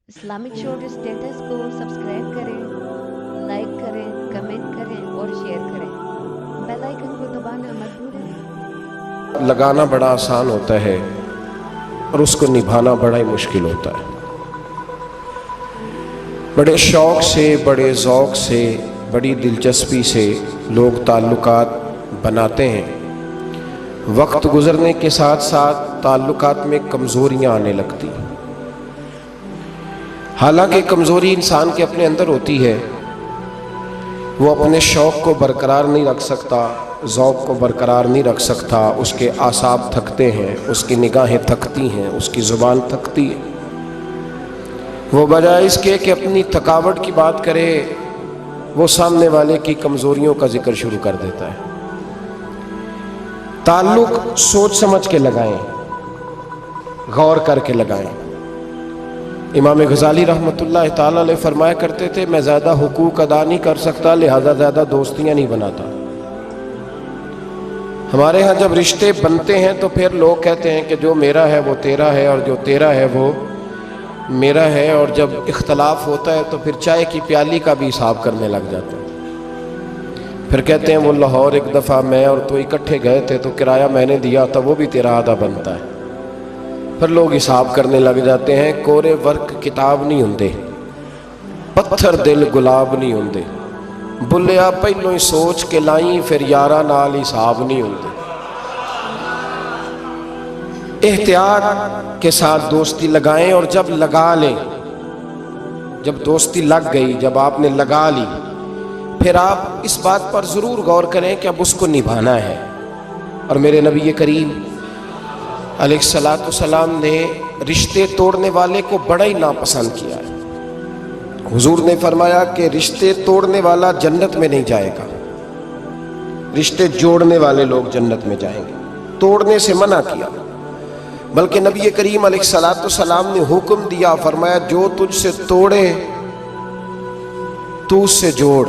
Islamic short status کو subscribe کریں، like کریں، کمنٹ کریں اور شیئر کریں۔ بیل آئیکن کو دبانا مت بھولیں۔ لگانا بڑا آسان ہوتا ہے اور اس کو نبھانا بڑا ہی مشکل ہوتا ہے۔ بڑے شوق سے، بڑے ذوق سے، بڑی دلچسپی سے لوگ تعلقات بناتے ہیں۔ وقت گزرنے کے ساتھ ساتھ تعلقات میں کمزوریاں آنے لگتی ہیں۔ حالانکہ کمزوری انسان کے اپنے اندر ہوتی ہے، وہ اپنے شوق کو برقرار نہیں رکھ سکتا، ذوق کو برقرار نہیں رکھ سکتا، اس کے اعصاب تھکتے ہیں، اس کی نگاہیں تھکتی ہیں، اس کی زبان تھکتی ہے۔ وہ بجائے اس کے کہ اپنی تھکاوٹ کی بات کرے، وہ سامنے والے کی کمزوریوں کا ذکر شروع کر دیتا ہے۔ تعلق سوچ سمجھ کے لگائیں، غور کر کے لگائیں۔ امام غزالی رحمۃ اللہ تعالیٰ علیہ فرمایا کرتے تھے، میں زیادہ حقوق ادا نہیں کر سکتا، لہذا زیادہ دوستیاں نہیں بناتا۔ ہمارے ہاں جب رشتے بنتے ہیں تو پھر لوگ کہتے ہیں کہ جو میرا ہے وہ تیرا ہے اور جو تیرا ہے وہ میرا ہے، اور جب اختلاف ہوتا ہے تو پھر چائے کی پیالی کا بھی حساب کرنے لگ جاتے ہیں۔ پھر کہتے ہیں وہ لاہور ایک دفعہ میں اور تو اکٹھے گئے تھے تو کرایہ میں نے دیا تھا، وہ بھی تیرا آدھا بنتا ہے۔ پھر لوگ حساب کرنے لگ جاتے ہیں۔ کورے ورک کتاب نہیں ہوندے، پتھر دل گلاب نہیں ہوندے، بلیا پہلوں ہی سوچ کے لائیں، پھر یارہ نال حساب نہیں ہوندے۔ احتیاط کے ساتھ دوستی لگائیں، اور جب لگا لیں، جب دوستی لگ گئی، جب آپ نے لگا لی، پھر آپ اس بات پر ضرور غور کریں کہ اب اس کو نبھانا ہے۔ اور میرے نبی کریم علیہ الصلوۃ والسلام نے رشتے توڑنے والے کو بڑا ہی ناپسند کیا ہے۔ حضور نے فرمایا کہ رشتے توڑنے والا جنت میں نہیں جائے گا، رشتے جوڑنے والے لوگ جنت میں جائیں گے۔ توڑنے سے منع کیا، بلکہ نبی کریم علیہ الصلوۃ والسلام نے حکم دیا، فرمایا جو تجھ سے توڑے تو اس سے جوڑ،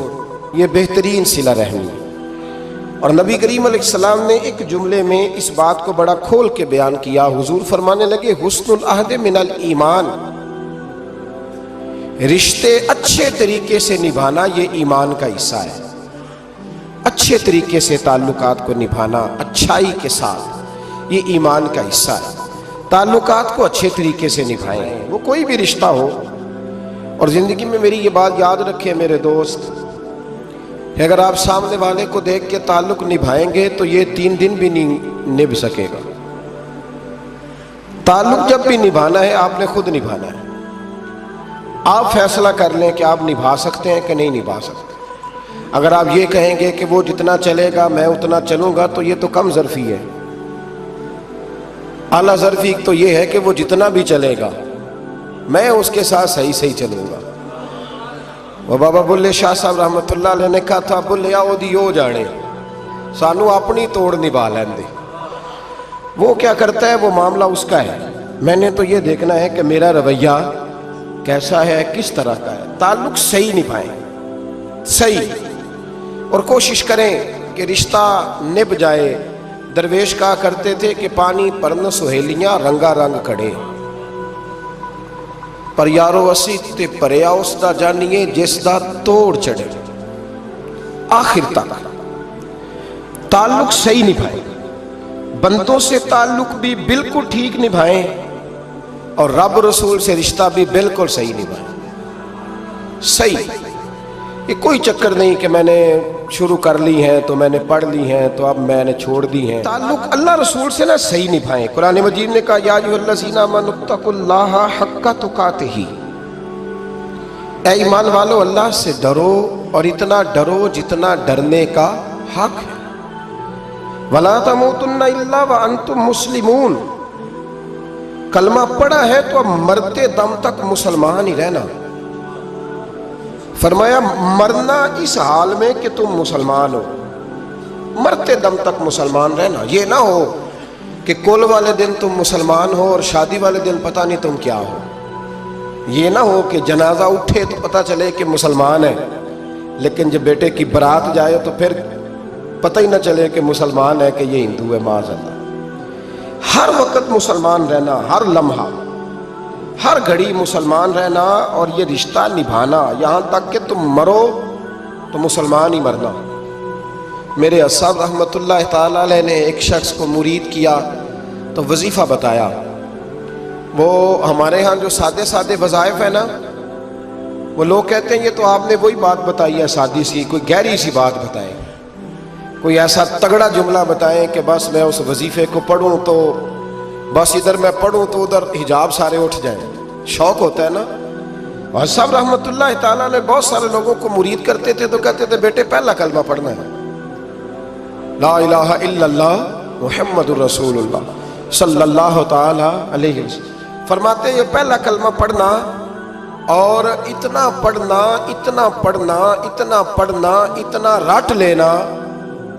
یہ بہترین صلہ رحمی ہے۔ اور نبی کریم علیہ السلام نے ایک جملے میں اس بات کو بڑا کھول کے بیان کیا۔ حضور فرمانے لگے، حسن العہد من الایمان، رشتے اچھے طریقے سے نبھانا یہ ایمان کا حصہ ہے۔ اچھے طریقے سے تعلقات کو نبھانا، اچھائی کے ساتھ، یہ ایمان کا حصہ ہے۔ تعلقات کو اچھے طریقے سے نبھائیں، وہ کوئی بھی رشتہ ہو۔ اور زندگی میں میری یہ بات یاد رکھیں میرے دوست، کہ اگر آپ سامنے والے کو دیکھ کے تعلق نبھائیں گے تو یہ 3 دن بھی نہیں نبھ سکے گا۔ تعلق جب بھی نبھانا ہے آپ نے خود نبھانا ہے۔ آپ فیصلہ کر لیں کہ آپ نبھا سکتے ہیں کہ نہیں نبھا سکتے۔ اگر آپ یہ کہیں گے کہ وہ جتنا چلے گا میں اتنا چلوں گا تو یہ تو کم ظرفی ہے۔ اعلیٰ ظرفی تو یہ ہے کہ وہ جتنا بھی چلے گا میں اس کے ساتھ صحیح صحیح چلوں گا۔ وہ بابا بلے شاہ صاحب رحمۃ اللہ علیہ نے کہا تھا، بلیا وہ دی ہو جانے، سانو اپنی توڑ نبھا لین دے۔ وہ کیا کرتا ہے وہ معاملہ اس کا ہے، میں نے تو یہ دیکھنا ہے کہ میرا رویہ کیسا ہے، کس طرح کا ہے۔ تعلق صحیح نبھائیں، صحیح، اور کوشش کریں کہ رشتہ نبھ جائے۔ درویش کہا کرتے تھے کہ پانی پرن سہیلیاں رنگا رنگ کڑے، پر یارو اسی تے پریا اس دا جانیے جس دا توڑ چڑھے۔ آخر تک تعلق صحیح نبھائیں، بندوں سے تعلق بھی بالکل ٹھیک نبھائیں، اور رب رسول سے رشتہ بھی بالکل صحیح نبھائیں۔ صحیح، یہ کوئی چکر نہیں کہ میں نے شروع کر لی ہیں تو میں نے پڑھ لی ہیں تو اب میں نے چھوڑ دی ہیں۔ تعلق اللہ رسول سے نہ صحیح نبھائیں۔ قرآن مجید نے کہا، یا ایھا الذین آمنوا اتقوا اللہ حق تقاتہ، اے ایمان والو اللہ سے ڈرو، اور اتنا ڈرو جتنا ڈرنے کا حق ہے۔ ولا تموتن الا وانتم مسلمون، کلمہ پڑھا ہے تو اب مرتے دم تک مسلمان ہی رہنا۔ فرمایا مرنا اس حال میں کہ تم مسلمان ہو، مرتے دم تک مسلمان رہنا۔ یہ نہ ہو کہ کل والے دن تم مسلمان ہو اور شادی والے دن پتہ نہیں تم کیا ہو۔ یہ نہ ہو کہ جنازہ اٹھے تو پتہ چلے کہ مسلمان ہے، لیکن جب بیٹے کی برات جائے تو پھر پتہ ہی نہ چلے کہ مسلمان ہے کہ یہ ہندو ہے، معاذ اللہ۔ ہر وقت مسلمان رہنا، ہر لمحہ ہر گھڑی مسلمان رہنا اور یہ رشتہ نبھانا یہاں تک کہ تم مرو تو مسلمان ہی مرنا۔ میرے اسد رحمۃ اللہ تعالیٰ علیہ نے ایک شخص کو مرید کیا تو وظیفہ بتایا۔ وہ ہمارے ہاں جو سادے سادے وظائف ہیں نا، وہ لوگ کہتے ہیں یہ تو آپ نے وہی بات بتائی ہے سادی سی، کوئی گہری سی بات بتائیں، کوئی ایسا تگڑا جملہ بتائیں کہ بس میں اس وظیفے کو پڑھوں تو بس ادھر میں پڑھوں تو ادھر حجاب سارے اٹھ جائیں۔ شوق ہوتا ہے نا۔ اور صاحب رحمۃ اللہ تعالیٰ نے بہت سارے لوگوں کو مرید کرتے تھے تو کہتے تھے بیٹے پہلا کلمہ پڑھنا ہے، لا الہ الا اللہ محمد الرسول اللہ صلی اللہ تعالی علیہ وسلم۔ فرماتے یہ پہلا کلمہ پڑھنا اور اتنا پڑھنا اتنا پڑھنا اتنا پڑھنا اتنا رٹ لینا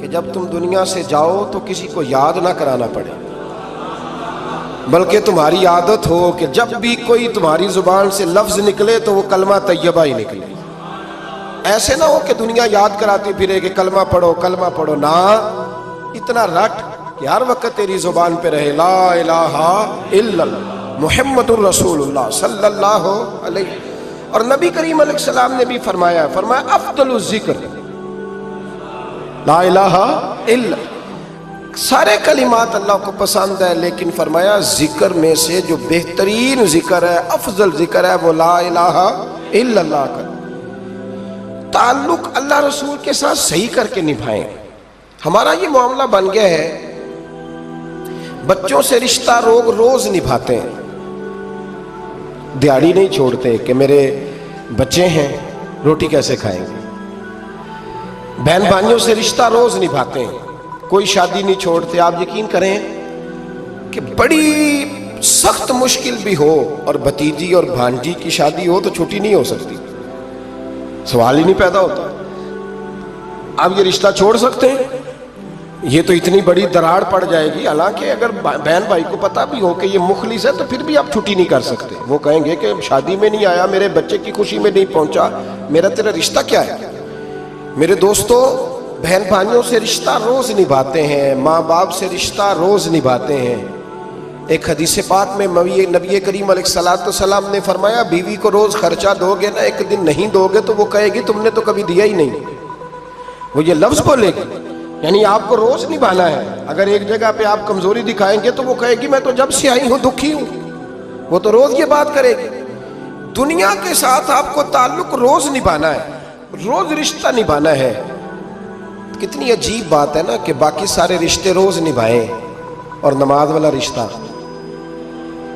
کہ جب تم دنیا سے جاؤ تو کسی کو یاد نہ کرانا پڑے، بلکہ تمہاری عادت ہو کہ جب بھی کوئی تمہاری زبان سے لفظ نکلے تو وہ کلمہ طیبہ ہی نکلے۔ ایسے نہ ہو کہ دنیا یاد کراتی پھرے کہ کلمہ پڑھو، نہ اتنا رٹ کہ ہر وقت تیری زبان پہ رہے لا الہ الا اللہ محمد الرسول اللہ صلی اللہ علیہ۔ اور نبی کریم علیہ السلام نے بھی فرمایا افضل الذکر لا الہ الا، سارے کلمات اللہ کو پسند ہے لیکن فرمایا ذکر میں سے جو بہترین ذکر ہے، افضل ذکر ہے، وہ لا الہ الا اللہ کا۔ تعلق اللہ رسول کے ساتھ صحیح کر کے نبھائیں۔ ہمارا یہ معاملہ بن گیا ہے، بچوں سے رشتہ روز نبھاتے ہیں، دیہڑی نہیں چھوڑتے کہ میرے بچے ہیں روٹی کیسے کھائیں گے۔ بہن بھائیوں سے رشتہ روز نبھاتے ہیں، کوئی شادی نہیں چھوڑتے۔ آپ یقین کریں کہ بڑی سخت مشکل بھی ہو اور بھتیجی اور بھانجی کی شادی ہو تو چھٹی نہیں ہو سکتی، سوال ہی نہیں پیدا ہوتا۔ آپ یہ رشتہ چھوڑ سکتے ہیں؟ یہ تو اتنی بڑی دراڑ پڑ جائے گی۔ حالانکہ اگر بہن بھائی کو پتا بھی ہو کہ یہ مخلص ہے تو پھر بھی آپ چھٹی نہیں کر سکتے۔ وہ کہیں گے کہ شادی میں نہیں آیا، میرے بچے کی خوشی میں نہیں پہنچا، میرا تیرا رشتہ کیا ہے؟ میرے دوستو، بہن بھائیوں سے رشتہ روز نبھاتے ہیں، ماں باپ سے رشتہ روز نبھاتے ہیں۔ ایک حدیث پاک میں نبی کریم علیہ السلام نے فرمایا بیوی کو روز خرچہ دو گے نا، ایک دن نہیں دو گے تو وہ کہے گی تم نے تو کبھی دیا ہی نہیں، وہ یہ لفظ بولے گی۔ یعنی آپ کو روز نبھانا ہے۔ اگر ایک جگہ پہ آپ کمزوری دکھائیں گے تو وہ کہے گی میں تو جب سے آئی ہوں دکھی ہوں، وہ تو روز یہ بات کرے گی۔ دنیا کے ساتھ آپ کو تعلق روز نبھانا ہے، روز رشتہ نبھانا ہے۔ کتنی عجیب بات ہے نا کہ باقی سارے رشتے روز نبھائیں اور نماز والا رشتہ،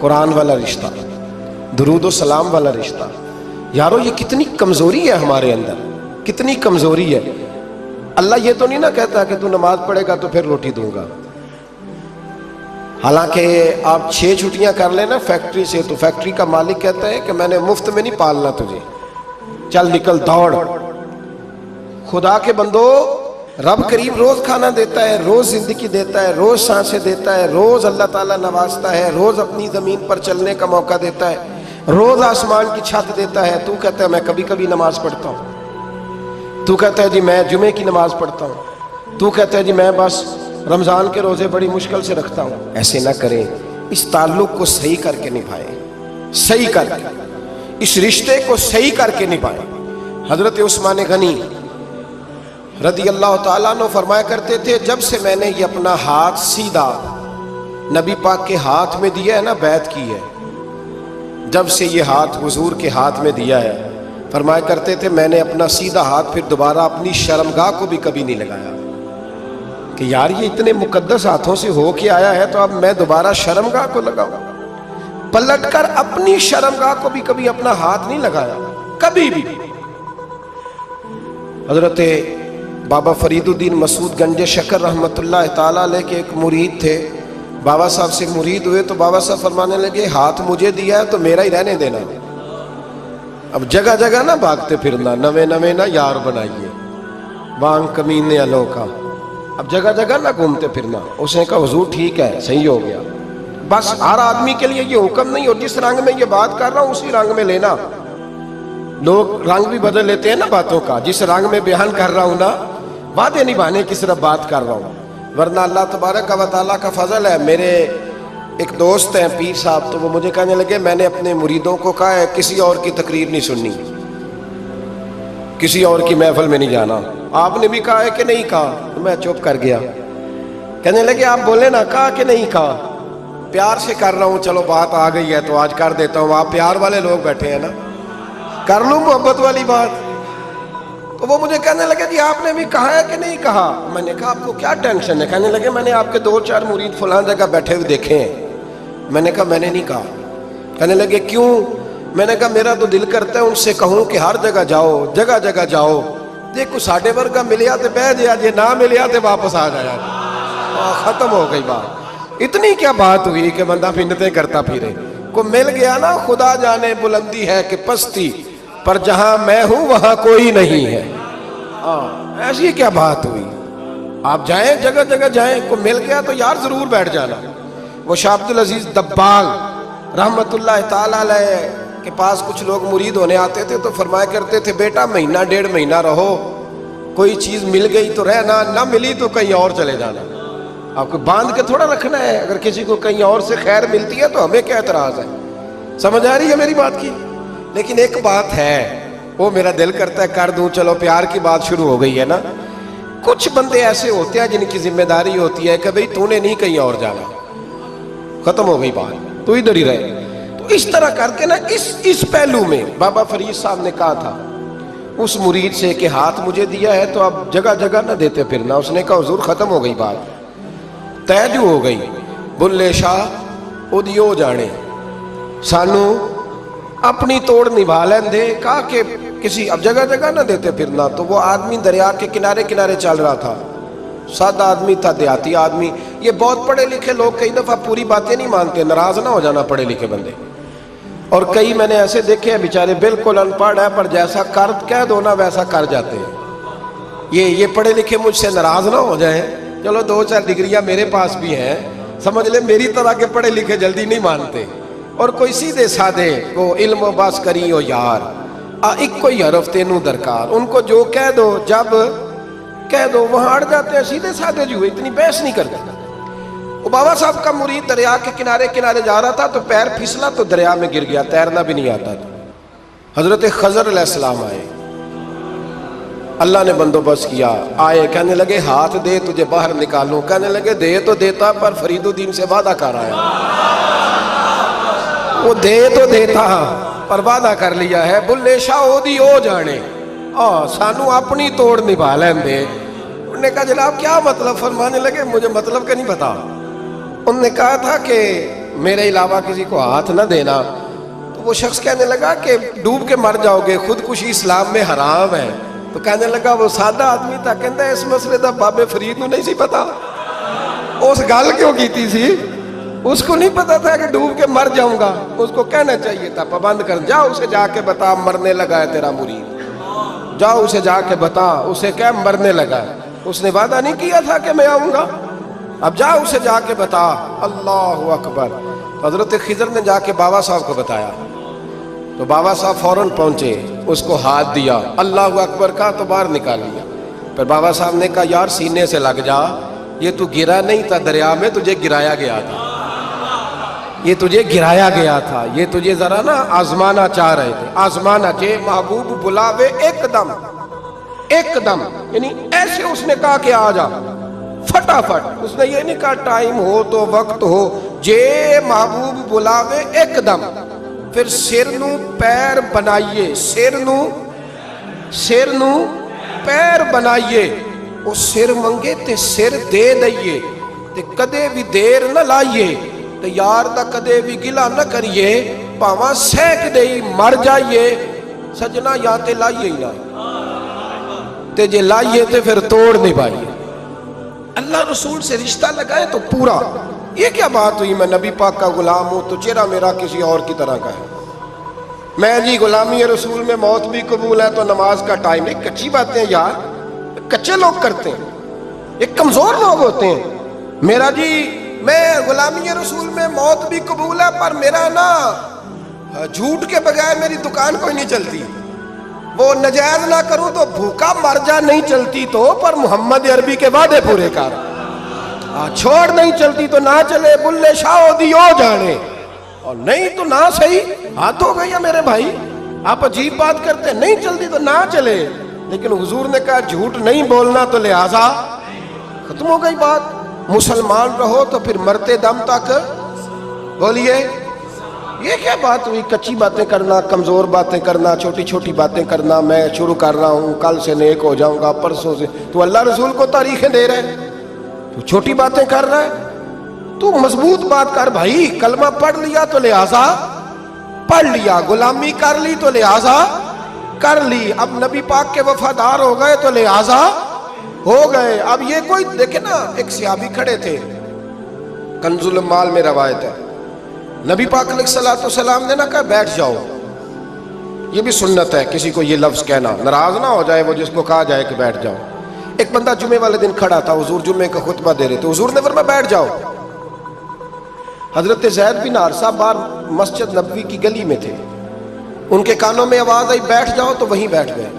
قرآن والا رشتہ، درود و سلام والا رشتہ، یارو یہ کتنی کمزوری ہے ہمارے اندر، کتنی کمزوری ہے۔ اللہ یہ تو نہیں نہ کہتا کہ تو نماز پڑھے گا تو پھر روٹی دوں گا۔ حالانکہ آپ 6 چھٹیاں کر لینا فیکٹری سے تو فیکٹری کا مالک کہتا ہے کہ میں نے مفت میں نہیں پالنا تجھے، چل نکل دوڑ۔ خدا کے بندو، رب کریم روز کھانا دیتا ہے، روز زندگی دیتا ہے، روز سانسیں دیتا ہے، روز اللہ تعالیٰ نوازتا ہے، روز اپنی زمین پر چلنے کا موقع دیتا ہے، روز آسمان کی چھت دیتا ہے۔ تو کہتا ہے میں کبھی کبھی نماز پڑھتا ہوں، تو کہتا ہے جی میں جمعے کی نماز پڑھتا ہوں، تو کہتا ہے جی میں بس رمضان کے روزے بڑی مشکل سے رکھتا ہوں۔ ایسے نہ کریں، اس تعلق کو صحیح کر کے نبھائیں، صحیح کر کے اس رشتے کو صحیح کر کے نبھائیں۔ حضرت عثمان غنی رضی اللہ تعالیٰ عنہ فرمایا کرتے تھے جب سے میں نے یہ اپنا ہاتھ سیدھا نبی پاک کے ہاتھ میں دیا ہے نا، بیعت کی ہے، جب سے یہ ہاتھ حضور کے ہاتھ میں دیا ہے، فرمایا کرتے تھے میں نے اپنا سیدھا ہاتھ پھر دوبارہ اپنی شرمگاہ کو بھی کبھی نہیں لگایا کہ یار یہ اتنے مقدس ہاتھوں سے ہو کے آیا ہے تو اب میں دوبارہ شرمگاہ کو لگاؤں۔ پلٹ کر اپنی شرمگاہ کو بھی کبھی اپنا ہاتھ نہیں لگایا، کبھی بھی۔ حضرت بابا فرید الدین مسعود گنج شکر رحمۃ اللہ تعالیٰ علیہ کے ایک مرید تھے، بابا صاحب سے مرید ہوئے تو بابا صاحب فرمانے لگے ہاتھ مجھے دیا ہے تو میرا ہی رہنے دینا، اب جگہ جگہ نہ بھاگتے پھرنا، نوے نوے نہ یار بنائیے وانگ کمینے الو کا، اب جگہ جگہ نہ گھومتے پھرنا۔ اس نے کہا حضور ٹھیک ہے، صحیح ہو گیا، بس ہر آدمی کے لیے یہ حکم نہیں، اور جس رنگ میں یہ بات کر رہا ہوں اسی رنگ میں لینا۔ لوگ رنگ بھی بدل لیتے ہیں نا باتوں کا، جس رنگ میں بیان کر رہا ہوں نا، وعدے نبھانے کی صرف بات کر رہا ہوں، ورنہ اللہ تبارک و تعالیٰ کا فضل ہے، میرے ایک دوست ہیں پیر صاحب، تو وہ مجھے کہنے لگے میں نے اپنے مریدوں کو کہا ہے کسی اور کی تقریر نہیں سننی، کسی اور کی محفل میں نہیں جانا۔ آپ نے بھی کہا ہے کہ نہیں کہا؟ میں چپ کر گیا۔ کہنے لگے آپ بولے نا، کہا کہ نہیں کہا؟ پیار سے کر رہا ہوں، چلو بات آ گئی ہے تو آج کر دیتا ہوں، آپ پیار والے لوگ بیٹھے ہیں نا، کر لوں محبت والی بات۔ تو وہ مجھے کہنے لگے جی آپ نے بھی کہا ہے کہ نہیں کہا؟ میں نے کہا آپ کو کیا ٹینشن ہے؟ کہنے لگے میں نے آپ کے 2-4 مرید فلان جگہ بیٹھے ہوئے دیکھے ہیں۔ میں نے کہا میں نے نہیں کہا۔ کہنے لگے کیوں؟ میں نے کہا میرا تو دل کرتا ہے ان سے کہوں کہ ہر جگہ جاؤ، جگہ جگہ جاؤ، دیکھو ساڈے ورگا ملیا تو بہ جیا، جی نہ ملیا تو واپس آ جایا، ختم ہو گئی بات۔ اتنی کیا بات ہوئی کہ بندہ منتیں کرتا پھرے؟ کو مل گیا نا، خدا جانے بلندی ہے کہ پستی، پر جہاں میں ہوں وہاں کوئی نہیں ہے۔ ایسی کیا بات ہوئی؟ آپ جائیں جگہ جگہ جائیں، کو مل گیا تو یار ضرور بیٹھ جانا۔ وہ شاہ عبد العزیز دباغ رحمت اللہ تعالیٰ علیہ کے پاس کچھ لوگ مرید ہونے آتے تھے تو فرمایا کرتے تھے بیٹا مہینہ 1.5 مہینہ رہو، کوئی چیز مل گئی تو رہنا، نہ ملی تو کہیں اور چلے جانا۔ آپ کو باندھ کے تھوڑا رکھنا ہے، اگر کسی کو کہیں اور سے خیر ملتی ہے تو ہمیں کیا اعتراض ہے؟ سمجھ آ رہی ہے میری بات کی؟ لیکن ایک بات ہے، وہ میرا دل کرتا ہے کر دوں، چلو پیار کی بات شروع ہو گئی ہے نا۔ کچھ بندے ایسے ہوتے ہیں جن کی ذمہ داری ہوتی ہے کہ بھئی تو نے نہیں کہیں اور جانا، ختم ہو گئی بات، تو ادھر ہی رہے۔ تو اس طرح کر کے نا اس پہلو میں بابا فرید صاحب نے کہا تھا اس مرید سے کہ ہاتھ مجھے دیا ہے تو اب جگہ جگہ نہ دیتے پھرنا۔ اس نے کہا حضور ختم ہو گئی بات، طے جو ہو گئی، بلے شاہ اودیو جانے، سانو اپنی توڑ نبھا لین دے۔ کہا کہ کسی اب جگہ جگہ نہ دیتے پھرنا۔ تو وہ آدمی دریا کے کنارے کنارے چل رہا تھا، سادہ آدمی تھا، دیہاتی آدمی۔ یہ بہت پڑھے لکھے لوگ کئی دفعہ پوری باتیں نہیں مانتے، ناراض نہ ہو جانا پڑھے لکھے بندے، اور کئی میں نے ایسے دیکھے ہیں بیچارے بالکل ان پڑھ ہے پر جیسا کر کہہ دو نا ویسا کر جاتے ہیں۔ یہ پڑھے لکھے مجھ سے ناراض نہ ہو جائیں، چلو 2-4 ڈگریاں میرے پاس بھی ہیں، سمجھ لے میری طرح کے پڑھے لکھے جلدی نہیں مانتے، اور کوئی سیدھے سادے وہ علم و بس کری ہو یار، ایک کوئی حرف تینوں درکار، ان کو جو کہہ دو جب کہہ دو وہاں اڑ جاتے ہیں، سیدھے سادے جو اتنی بحث نہیں کرتے۔ وہ بابا صاحب کا مرید دریا کے کنارے کنارے جا رہا تھا تو پیر پھسلا تو دریا میں گر گیا، تیرنا بھی نہیں آتا تھا۔ حضرت خضر علیہ السلام آئے، اللہ نے بندوبست کیا، آئے، کہنے لگے ہاتھ دے تجھے باہر نکالوں۔ کہنے لگے دے تو دیتا پر فرید الدین سے وعدہ کر آیا، وہ دے تو دیتا پر وعدہ کر لیا ہے، بلے شاہ اودی ہو جانے، سانو اپنی توڑ نبھا لین دے۔ انہوں نے کہا جناب کیا مطلب؟ فرمانے لگے مجھے مطلب کا نہیں پتا۔ انہوں نے کہا تھا کہ میرے علاوہ کسی کو ہاتھ نہ دینا۔ تو وہ شخص کہنے لگا کہ ڈوب کے مر جاؤ گے، خودکشی اسلام میں حرام ہے۔ تو کہنے لگا وہ سادہ آدمی تھا، کہتا ہے اس مسئلے دا بابے فرید نو نہیں سی پتا، اس گل کیوں کیتی سی؟ اس کو نہیں پتا تھا کہ ڈوب کے مر جاؤں گا، اس کو کہنا چاہیے تھا پابند کر، جا اسے جا کے بتا مرنے لگا ہے تیرا مرید، جا اسے جا کے بتا، اسے کیا مرنے لگا ہے، اس نے وعدہ نہیں کیا تھا کہ میں آؤں گا، اب جا اسے جا کے بتا۔ اللہ اکبر۔ حضرت خضر نے جا کے بابا صاحب کو بتایا تو بابا صاحب فوراً پہنچے، اس کو ہاتھ دیا، اللہ اکبر کہا تو باہر نکال لیا۔ پھر بابا صاحب نے کہا یار سینے سے لگ جا، یہ تو گرا نہیں تھا دریا میں، تجھے گرایا گیا تھا، یہ تجھے گرایا گیا تھا، یہ تجھے ذرا نا آزمانا چاہ رہے تھے، آزمانا چاہے محبوب بلاوے ایک دم، ایک دم، یعنی ایسے اس نے کہا کہ آ جا فٹافٹ، اس نے یہ نہیں کہا ٹائم ہو تو وقت ہو، جے محبوب بلاوے ایک دم۔ پھر سر نو پیر بنائیے، سر نو پیر بنائیے، وہ سر منگے تے سر دے دئیے، تے کدے بھی دیر نہ لائیے، تے یار دا کدے بھی گلا نہ کریے، پاواں سینک دئی مر جائیے، سجنا یا تے لائیے ہی نہ، تے جے لائیے تے پھر توڑ نہیں پائیے۔ اللہ رسول سے رشتہ لگائے تو پورا۔ یہ کیا بات ہوئی میں نبی پاک کا غلام ہوں تو چہرہ میرا کسی اور کی طرح کا ہے، میں جی غلامی رسول میں موت بھی قبول ہے تو نماز کا ٹائم نہیں۔ کچی باتیں یار کچے لوگ کرتے ہیں، یہ کمزور لوگ ہوتے ہیں۔ میرا جی میں غلامی رسول میں موت بھی قبول ہے پر میرا نا جھوٹ کے بغیر میری دکان کوئی نہیں چلتی، وہ نجائز نہ کروں تو بھوکا مر جا نہیں چلتی تو، پر محمد عربی کے وعدے پورے کر۔ چھوڑ نہیں چلتی تو نہ چلے، بلے شاہ دیو جانے، اور نہیں تو نہ صحیح، ہاتھ ہو گئی میرے بھائی، آپ عجیب بات کرتے ہیں، نہیں چلتی تو نہ چلے، لیکن حضور نے کہا جھوٹ نہیں بولنا تو لہذا ختم ہو گئی بات۔ مسلمان رہو تو پھر مرتے دم تک بولیے، یہ کیا بات ہوئی؟ کچی باتیں کرنا، کمزور باتیں کرنا، چھوٹی چھوٹی باتیں کرنا، میں شروع کر رہا ہوں، کل سے نیک ہو جاؤں گا، پرسوں سے، تو اللہ رسول کو تاریخیں دے رہے ہیں، تو چھوٹی باتیں کر رہا ہے، تو مضبوط بات کر بھائی، کلمہ پڑھ لیا تو لہذا پڑھ لیا، غلامی کر لی تو لہذا کر لی، اب نبی پاک کے وفادار ہو گئے تو لہذا ہو گئے۔ اب یہ کوئی دیکھے نا، ایک صحابی کھڑے تھے، کنز المال میں روایت ہے، نبی پاک علیہ السلام نے نہ کہا بیٹھ جاؤ، یہ بھی سنت ہے کسی کو یہ لفظ کہنا، ناراض نہ ہو جائے وہ جس کو کہا جائے کہ بیٹھ جاؤ۔ ایک بندہ جمعے والے دن کھڑا تھا، حضور جمعے کا خطبہ دے رہے تھے، حضور نے فرمایا بیٹھ جاؤ۔ حضرت زید بن حارثہ باہر مسجد نبوی کی گلی میں تھے، ان کے کانوں میں آواز آئی بیٹھ جاؤ تو وہیں بیٹھ گئے۔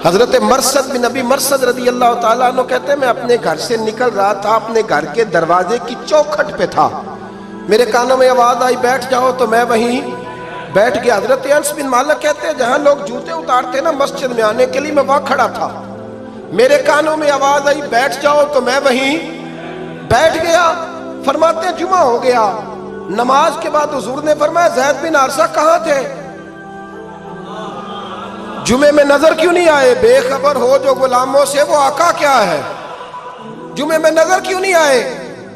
حضرت مرثد بن نبی مرثد رضی اللہ تعالیٰ عنہ کہتے ہیں میں اپنے گھر سے نکل رہا تھا، اپنے گھر کے دروازے کی چوکھٹ پہ تھا، میرے کانوں میں آواز آئی بیٹھ جاؤ تو میں وہیں بیٹھ گیا۔ حضرت انس بن مالک کہتے ہیں جہاں لوگ جوتے اتارتے نا مسجد میں آنے کے لیے، میں وہاں کھڑا تھا، میرے کانوں میں آواز آئی بیٹھ جاؤ تو میں وہیں بیٹھ گیا۔ فرماتے ہیں جمعہ ہو گیا، نماز کے بعد حضور نے فرمایا زید بن حارثہ کہاں تھے؟ جمعے میں نظر کیوں نہیں آئے؟ بے خبر ہو جو غلاموں سے وہ آقا کیا ہے، جمعے میں نظر کیوں نہیں آئے؟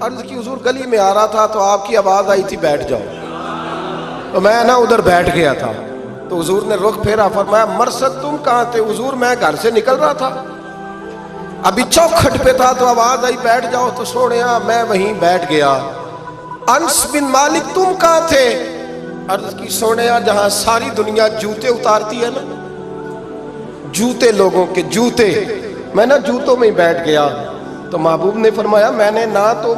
عرض کی حضور گلی میں آ رہا تھا تو آپ کی آواز آئی تھی بیٹھ جاؤ، تو میں نا ادھر بیٹھ گیا تھا، تو حضور نے رخ پھیرا، فرمایا مرثد تم کہاں تھے؟ حضور میں گھر سے نکل رہا تھا، ابھی چوکھٹ پہ تھا تو آواز آئی بیٹھ جاؤ تو سوڑیا میں وہیں بیٹھ گیا۔ انس بن مالک تم کہاں تھے؟ عرض کی سوڑیا جہاں ساری دنیا جوتے اتارتی ہے نا، جوتے لوگوں کے جوتے، میں نا جوتوں میں ہی بیٹھ گیا۔ تو محبوب نے فرمایا میں نے نہ تو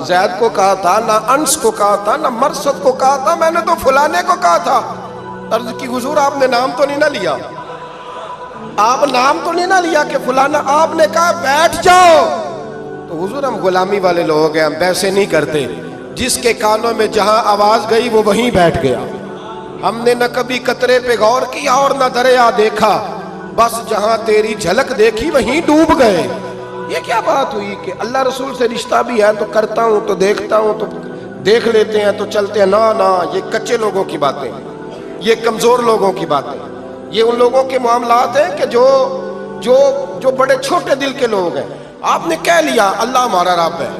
زید کو کہا تھا، نہ انس کو کہا تھا، نہ مرثد کو کہا تھا، میں نے تو فلانے کو کہا تھا۔ عرض کی حضور آپ نے نام تو نہیں نہ لیا، آپ نام تو نہیں نہ لیا کہ فلانا، آپ نے کہا بیٹھ جاؤ۔ تو حضور ہم غلامی والے لوگ ہیں، ہم ویسے نہیں کرتے، جس کے کانوں میں جہاں آواز گئی وہ وہیں بیٹھ گیا، ہم نے نہ کبھی قطرے پہ غور کیا اور نہ دریا دیکھا، بس جہاں تیری جھلک دیکھی وہیں ڈوب گئے۔ یہ کیا بات ہوئی کہ اللہ رسول سے رشتہ بھی ہے تو کرتا ہوں تو دیکھتا ہوں تو دیکھ لیتے ہیں تو چلتے ہیں، نہ یہ کچے لوگوں کی باتیں، یہ کمزور لوگوں کی باتیں، یہ ان لوگوں کے معاملات ہیں کہ جو بڑے چھوٹے دل کے لوگ ہیں۔ آپ نے کہہ لیا اللہ ہمارا رب ہے،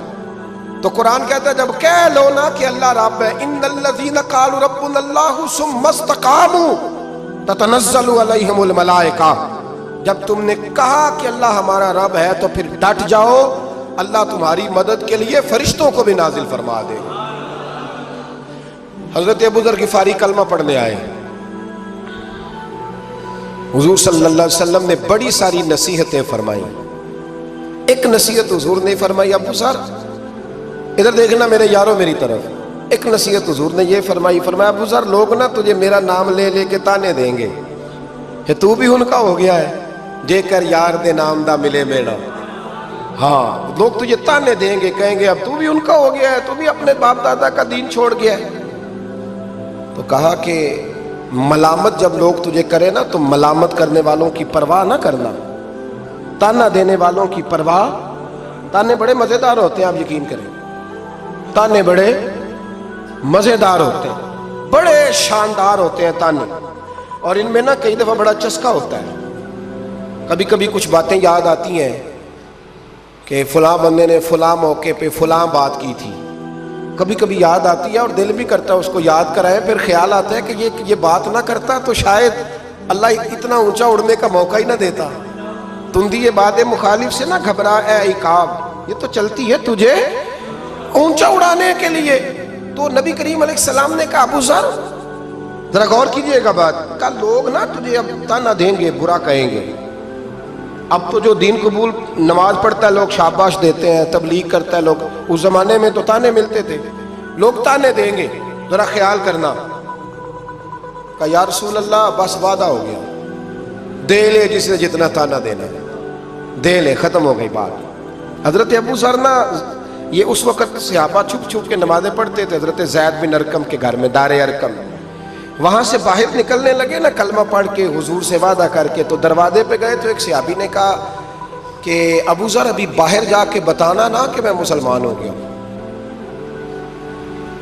تو قرآن کہتا ہے جب کہہ لو نا کہ اللہ رب ہے، ان الذین قالوا ربنا اللہ ثم استقاموا تتنزل علیہم الملائکہ، جب تم نے کہا کہ اللہ ہمارا رب ہے تو پھر ڈٹ جاؤ، اللہ تمہاری مدد کے لیے فرشتوں کو بھی نازل فرما دے۔ حضرت ابو ذر غفاری کلمہ پڑھنے آئے، حضور صلی اللہ علیہ وسلم نے بڑی ساری نصیحتیں فرمائی، ایک نصیحت حضور نے فرمائی، ابو ذر ادھر دیکھنا میرے یارو میری طرف، ایک نصیحت حضور نے یہ فرمائی، فرمایا ابو ذر لوگ نا تجھے میرا نام لے لے کے تانے دیں گے کہ تو بھی ان کا ہو گیا ہے، جے کر یار دے نام دا ملے میڑا، ہاں لوگ تجھے تانے دیں گے، کہیں گے اب تو بھی ان کا ہو گیا ہے، تو بھی اپنے باپ دادا کا دین چھوڑ گیا ہے۔ تو کہا کہ ملامت جب لوگ تجھے کرے نا تو ملامت کرنے والوں کی پرواہ نہ کرنا، تانا دینے والوں کی پرواہ، تانے بڑے مزیدار ہوتے ہیں، آپ یقین کریں، تانے بڑے مزیدار ہوتے ہیں، بڑے شاندار ہوتے ہیں تانے، اور ان میں نا کئی دفعہ بڑا چسکا ہوتا ہے، کبھی کبھی کچھ باتیں یاد آتی ہیں کہ فلاں بندے نے فلاں موقع پہ فلاں بات کی تھی، کبھی کبھی یاد آتی ہے اور دل بھی کرتا ہے اس کو یاد کرائے، پھر خیال آتا ہے کہ یہ بات نہ کرتا تو شاید اللہ اتنا اونچا اڑنے کا موقع ہی نہ دیتا۔ تندی یہ بات مخالف سے نہ گھبرا اے عقاب، یہ تو چلتی ہے تجھے اونچا اڑانے کے لیے۔ تو نبی کریم علیہ السلام نے کہا ابو ذر ذرا غور کیجئے گا بات، کہا لوگ نا تجھے اب تانا دیں گے، برا کہیں گے، اب تو جو دین قبول نماز پڑھتا ہے لوگ شاباش دیتے ہیں، تبلیغ کرتا ہے لوگ، اس زمانے میں تو تانے ملتے تھے، لوگ تانے دیں گے، ذرا خیال کرنا۔ کہا یا رسول اللہ بس وعدہ ہو گیا، دے لے جس نے جتنا تانا دینا ہے، دے لے، ختم ہو گئی بات۔ حضرت ابو ذر نا یہ اس وقت صحابہ چھپ چھپ کے نمازیں پڑھتے تھے حضرت زید بن ارقم کے گھر میں، دار ارقم۔ وہاں سے باہر نکلنے لگے نا کلمہ پڑھ کے حضور سے وعدہ کر کے، تو دروازے پہ گئے تو ایک صحابی نے کہا کہ ابو ذر ابھی باہر جا کے بتانا نا کہ میں مسلمان ہو گیا۔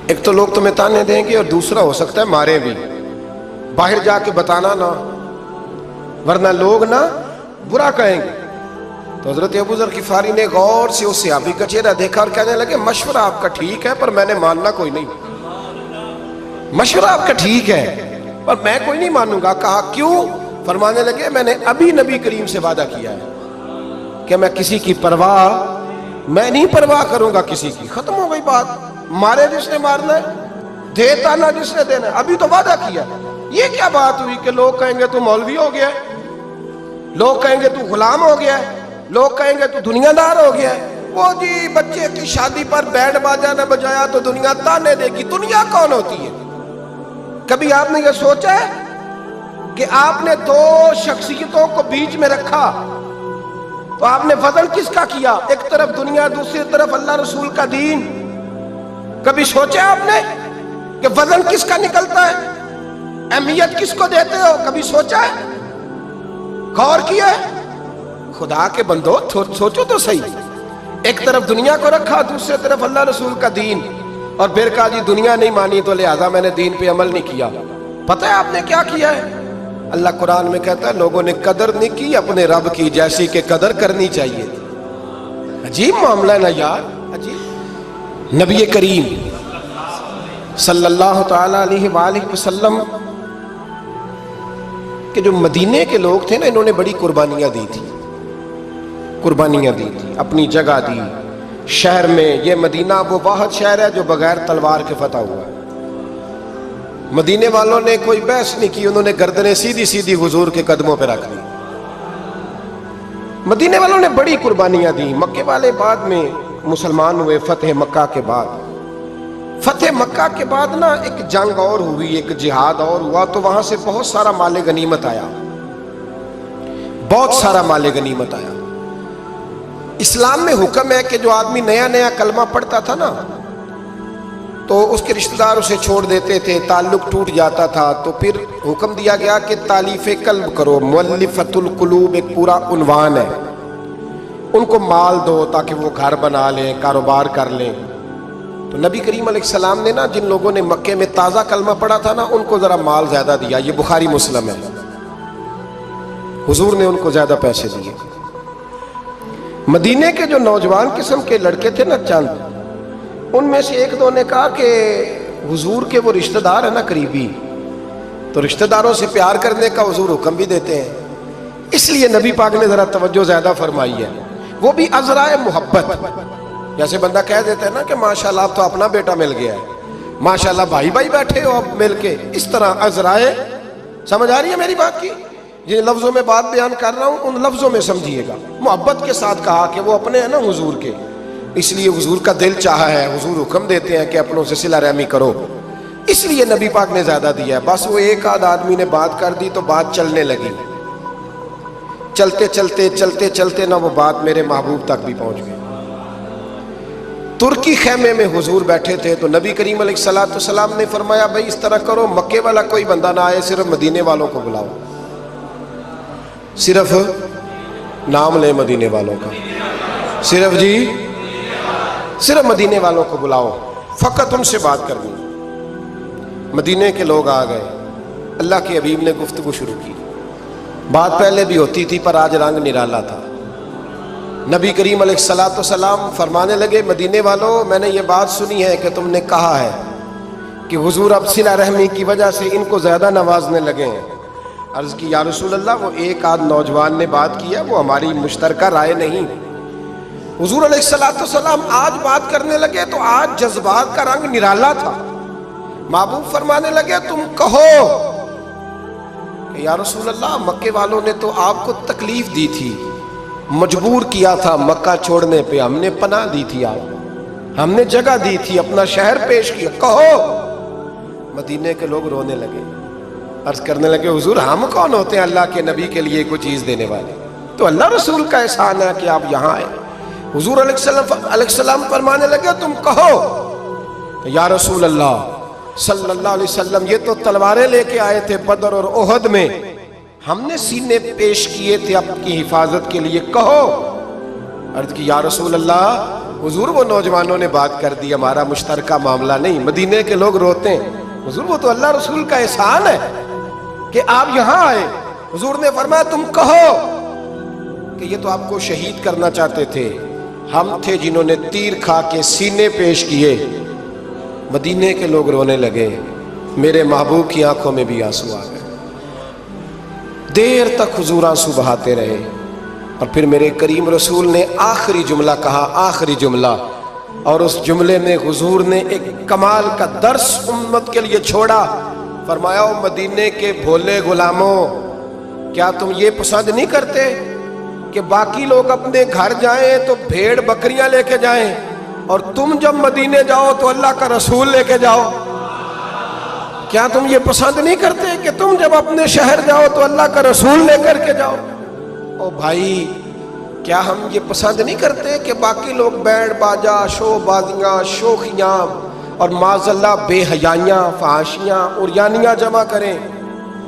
ایک تو لوگ تمہیں تانے دیں گے اور دوسرا ہو سکتا ہے مارے بھی، باہر جا کے بتانا نا ورنہ لوگ نا برا کہیں گے۔ تو حضرت ابو ذر غفاری نے غور سے اس صحابی کا چہرہ دیکھا اور کہنے لگے مشورہ آپ کا ٹھیک ہے پر میں نے ماننا کوئی نہیں، مشورہ آپ کا ٹھیک ہے پر میں کوئی نہیں مانوں گا۔ کہا کیوں؟ فرمانے لگے میں نے ابھی نبی کریم سے وعدہ کیا ہے کہ میں کسی کی پرواہ میں نہیں پرواہ کروں گا کسی کی۔ ختم ہو گئی بات، مارے جس نے مارنا ہے، دے تانا جس نے دینا ہے، ابھی تو وعدہ کیا۔ یہ کیا بات ہوئی کہ لوگ کہیں گے تو مولوی ہو گیا ہے، لوگ کہیں گے تو غلام ہو گیا ہے، لوگ کہیں گے تو دنیا دار ہو گیا ہے، وہ جی بچے کی شادی پر بینڈ باجا نہ بجایا تو دنیا تانے دے گی۔ دنیا کون ہوتی ہے؟ کبھی آپ نے یہ سوچا ہے کہ آپ نے دو شخصیتوں کو بیچ میں رکھا تو آپ نے وزن کس کا کیا؟ ایک طرف دنیا، دوسری طرف اللہ رسول کا دین۔ کبھی سوچا آپ نے کہ وزن کس کا نکلتا ہے؟ اہمیت کس کو دیتے ہو؟ کبھی سوچا ہے؟ غور کیا ہے؟ خدا کے بندو سوچو تو صحیح۔ ایک طرف دنیا کو رکھا، دوسری طرف اللہ رسول کا دین، اور پھر کہا جی دنیا نہیں مانی تو لہذا میں نے دین پہ عمل نہیں کیا۔ پتہ ہے آپ نے کیا کیا ہے؟ اللہ قرآن میں کہتا ہے لوگوں نے قدر نہیں کی اپنے رب کی جیسی کہ قدر کرنی چاہیے۔ عجیب معاملہ ہے نا یار، عجیب۔ نبی کریم صلی اللہ تعالی علیہ وآلہ وسلم کہ جو مدینے کے لوگ تھے نا، انہوں نے بڑی قربانیاں دی تھی، قربانیاں دی تھی، اپنی جگہ دی شہر میں۔ یہ مدینہ وہ واحد شہر ہے جو بغیر تلوار کے فتح ہوا ہے۔ مدینے والوں نے کوئی بحث نہیں کی، انہوں نے گردنیں سیدھی سیدھی حضور کے قدموں پہ رکھ دی۔ مدینے والوں نے بڑی قربانیاں دی۔ مکے والے بعد میں مسلمان ہوئے فتح مکہ کے بعد۔ فتح مکہ کے بعد نا ایک جنگ اور ہوئی، ایک جہاد اور ہوا، تو وہاں سے بہت سارا مال غنیمت آیا، بہت سارا مال غنیمت آیا۔ اسلام میں حکم ہے کہ جو آدمی نیا نیا کلمہ پڑھتا تھا نا تو اس کے رشتہ دار اسے چھوڑ دیتے تھے، تعلق ٹوٹ جاتا تھا، تو پھر حکم دیا گیا کہ تالیف قلب کرو۔ مؤلفۃ القلوب ایک پورا عنوان ہے، ان کو مال دو تاکہ وہ گھر بنا لیں، کاروبار کر لیں۔ تو نبی کریم علیہ السلام نے نا جن لوگوں نے مکے میں تازہ کلمہ پڑھا تھا نا ان کو ذرا مال زیادہ دیا۔ یہ بخاری مسلم ہے، حضور نے ان کو زیادہ پیسے دیے۔ مدینے کے جو نوجوان قسم کے لڑکے تھے نا چند، ان میں سے ایک دو نے کہا کہ حضور کے وہ رشتہ دار ہیں نا قریبی، تو رشتہ داروں سے پیار کرنے کا حضور حکم بھی دیتے ہیں، اس لیے نبی پاک نے ذرا توجہ زیادہ فرمائی ہے، وہ بھی عذرائے محبت۔ جیسے بندہ کہہ دیتا ہے نا کہ ماشاءاللہ اب تو اپنا بیٹا مل گیا ہے، ماشاءاللہ بھائی بھائی بیٹھے ہو اب مل کے، اس طرح عذرائے۔ سمجھ آ رہی ہے میری بات کی؟ جن لفظوں میں بات بیان کر رہا ہوں ان لفظوں میں سمجھیے گا۔ محبت کے ساتھ کہا کہ وہ اپنے ہیں نا حضور کے، اس لیے حضور کا دل چاہا ہے، حضور حکم دیتے ہیں کہ اپنوں سے صلہ رحمی کرو، اس لیے نبی پاک نے زیادہ دیا ہے۔ بس وہ ایک آدھ آدمی نے بات کر دی تو بات چلنے لگی، چلتے چلتے چلتے چلتے نا وہ بات میرے محبوب تک بھی پہنچ گئی۔ ترکی خیمے میں حضور بیٹھے تھے تو نبی کریم علیہ السلام نے فرمایا بھائی اس طرح کرو، مکے والا کوئی بندہ نہ آئے، صرف مدینے والوں کو بلاؤ، صرف نام لے مدینے والوں کا، صرف جی صرف مدینے والوں کو بلاؤ، فقط ان سے بات کرنی۔ مدینے کے لوگ آ گئے، اللہ کے حبیب نے گفتگو شروع کی۔ بات پہلے بھی ہوتی تھی پر آج رنگ نرالا تھا۔ نبی کریم علیہ السلام فرمانے لگے مدینے والوں، میں نے یہ بات سنی ہے کہ تم نے کہا ہے کہ حضور اب صلہ رحمی کی وجہ سے ان کو زیادہ نوازنے لگے ہیں۔ عرض کی یا رسول اللہ وہ ایک آدھ نوجوان نے بات کی ہے، وہ ہماری مشترکہ رائے نہیں۔ حضور علیہ السلام آج بات کرنے لگے تو آج جذبات کا رنگ نرالا تھا۔ محبوب فرمانے لگے تم کہو کہ یا رسول اللہ مکے والوں نے تو آپ کو تکلیف دی تھی، مجبور کیا تھا مکہ چھوڑنے پہ، ہم نے پناہ دی تھی، آپ ہم نے جگہ دی تھی، اپنا شہر پیش کیا، کہو۔ مدینے کے لوگ رونے لگے، عرض کرنے لگے حضور ہم کون ہوتے ہیں اللہ کے نبی کے لیے کوئی چیز دینے والے، تو اللہ رسول کا احسان ہے کہ آپ یہاں آئے۔ حضور علیہ السلام فرمانے لگے تم کہو یا رسول اللہ صلی اللہ علیہ وسلم یہ تو تلواریں لے کے آئے تھے بدر اور احد میں، ہم نے سینے پیش کیے تھے آپ کی حفاظت کے لیے، کہو۔ عرض کی یا رسول اللہ حضور وہ نوجوانوں نے بات کر دی، ہمارا مشترکہ معاملہ نہیں، مدینے کے لوگ روتے ہیں۔ حضور وہ تو اللہ رسول کا احسان ہے کہ آپ یہاں آئے۔ حضور نے فرمایا تم کہو کہ یہ تو آپ کو شہید کرنا چاہتے تھے، ہم تھے جنہوں نے تیر کھا کے سینے پیش کیے۔ مدینے کے لوگ رونے لگے، میرے محبوب کی آنکھوں میں بھی آنسو آ گئے۔ دیر تک حضور آنسو بہاتے رہے، اور پھر میرے کریم رسول نے آخری جملہ کہا، آخری جملہ، اور اس جملے میں حضور نے ایک کمال کا درس امت کے لیے چھوڑا۔ فرمایا او مدینے کے بھولے غلاموں، کیا تم یہ پسند نہیں کرتے کہ باقی لوگ اپنے گھر جائیں تو بھیڑ بکریاں لے کے جائیں، اور تم جب مدینے جاؤ تو اللہ کا رسول لے کے جاؤ؟ کیا تم یہ پسند نہیں کرتے کہ تم جب اپنے شہر جاؤ تو اللہ کا رسول لے کر کے جاؤ؟ او بھائی، کیا ہم یہ پسند نہیں کرتے کہ باقی لوگ بینڈ باجا، شو بازیاں، شوخیاں اور معاذ اللہ بے حیائیاں، فحاشیاں، عریانیاں جمع کریں،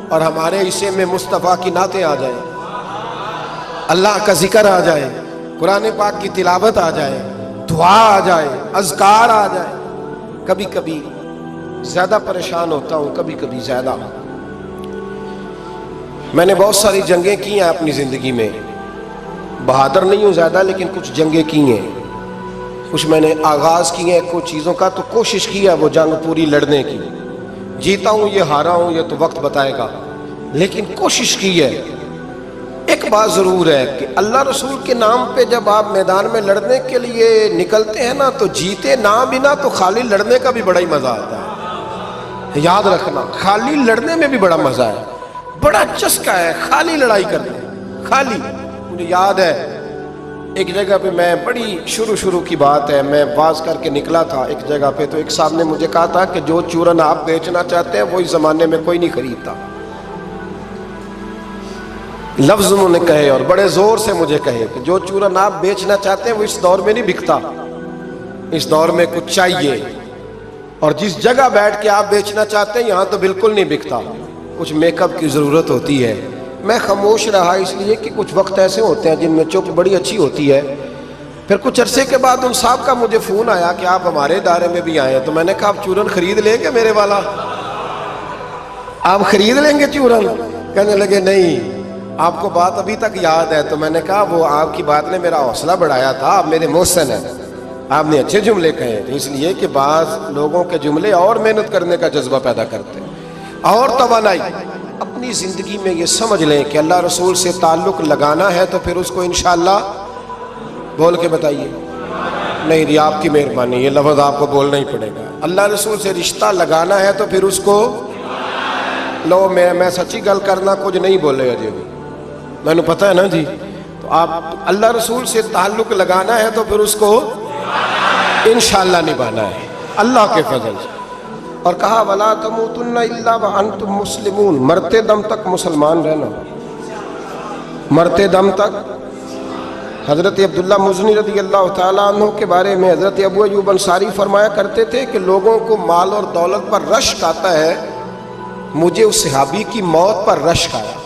اور ہمارے حصے میں مصطفیٰ کی نعتیں آ جائیں، اللہ کا ذکر آ جائے، قرآن پاک کی تلاوت آ جائے، دعا آ جائے، اذکار آ جائے؟ کبھی کبھی زیادہ پریشان ہوتا ہوں، کبھی کبھی زیادہ۔ میں نے بہت ساری جنگیں کی ہیں اپنی زندگی میں، بہادر نہیں ہوں زیادہ، لیکن کچھ جنگیں کی ہیں، کچھ میں نے آغاز کی ہیں کچھ چیزوں کا، تو کوشش کی ہے وہ جنگ پوری لڑنے کی۔ جیتا ہوں یہ ہارا ہوں یہ تو وقت بتائے گا، لیکن کوشش کی ہے۔ ایک بات ضرور ہے کہ اللہ رسول کے نام پہ جب آپ میدان میں لڑنے کے لیے نکلتے ہیں نا، تو جیتے نہ بنا تو خالی لڑنے کا بھی بڑا ہی مزہ آتا ہے۔ یاد رکھنا، خالی لڑنے میں بھی بڑا مزہ ہے، بڑا چسکا ہے خالی لڑائی کرنے، خالی۔ مجھے یاد ہے ایک جگہ پہ، میں بڑی شروع کی بات ہے، میں واز کر کے نکلا تھا ایک جگہ پہ، تو ایک صاحب نے مجھے کہا تھا کہ جو چورن آپ بیچنا چاہتے ہیں وہ اس زمانے میں کوئی نہیں خریدتا۔ لفظ انہوں نے کہے اور بڑے زور سے مجھے کہے کہ جو چورن آپ بیچنا چاہتے ہیں وہ اس دور میں نہیں بکتا، اس دور میں کچھ چاہیے، اور جس جگہ بیٹھ کے آپ بیچنا چاہتے ہیں یہاں تو بالکل نہیں بکتا، کچھ میک اپ کی ضرورت ہوتی ہے۔ میں خاموش رہا اس لیے کہ کچھ وقت ایسے ہوتے ہیں جن میں چپ بڑی اچھی ہوتی ہے۔ پھر کچھ عرصے کے بعد ان صاحب کا مجھے فون آیا کہ آپ ہمارے ادارے میں بھی آئے ہیں، تو میں نے کہا آپ چورن خرید لیں گے میرے والا؟ آپ خرید لیں گے چورن؟ کہنے لگے نہیں، آپ کو بات ابھی تک یاد ہے؟ تو میں نے کہا وہ آپ کی بات نے میرا حوصلہ بڑھایا تھا، آپ میرے محسن ہیں، آپ نے اچھے جملے کہے تھے، اس لیے کہ بعض لوگوں کے جملے اور محنت کرنے کا جذبہ پیدا کرتے ہیں اور توانائی۔ اپنی زندگی میں یہ سمجھ لیں کہ اللہ رسول سے تعلق لگانا ہے تو پھر اس کو انشاءاللہ بول کے بتائیے، نہیں یہ آپ کی مہربانی، یہ لفظ آپ کو بولنا ہی پڑے گا۔ اللہ رسول سے رشتہ لگانا ہے تو پھر اس کو لو، میں سچی گل کرنا کچھ نہیں بولے اجے بھی، میں نے پتہ ہے نا جی۔ تو آپ اللہ رسول سے تعلق لگانا ہے تو پھر اس کو انشاءاللہ نبھانا ہے اللہ کے فضل سے۔ اور کہا وَلَا تَمُوتُنَّ إِلَّا وَأَنْتُمْ مُسْلِمُونَ، مرتے دم تک مسلمان رہنا، مرتے دم تک۔ حضرت عبداللہ مزنی رضی اللہ تعالیٰ عنہ کے بارے میں حضرت ابو ایوب انصاری فرمایا کرتے تھے کہ لوگوں کو مال اور دولت پر رشک آتا ہے، مجھے اس صحابی کی موت پر رشک آیا،